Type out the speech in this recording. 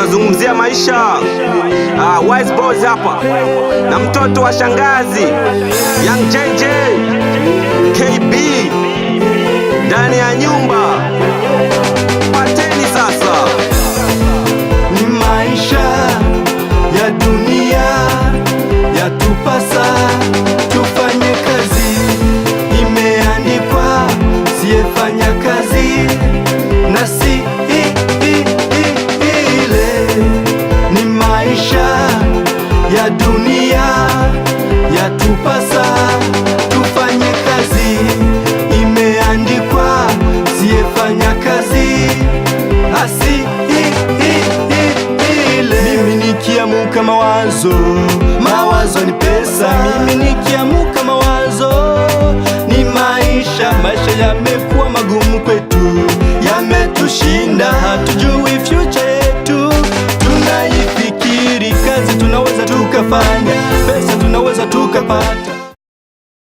tunazungumzia maisha. Wise Boys hapa na mtoto wa shangazi Young JJ KB ndani ya nyumba. Pateni sasa. Ni maisha ya dunia yatupasa tufanye kazi, imeandikwa siyefanya kazi na si ile. Ni maisha ya dunia yatupasa tufanye kazi, imeandikwa siyefanya kazi asi ile. Mimi nikiamuka mawazo ni pesa. Mimi nikiamuka mawazo ni maisha. Maisha yamekuwa magumu kwetu, yametushinda, hatujui future yetu. Tunaifikiri kazi tunaweza tukafanya, pesa tunaweza tukapata,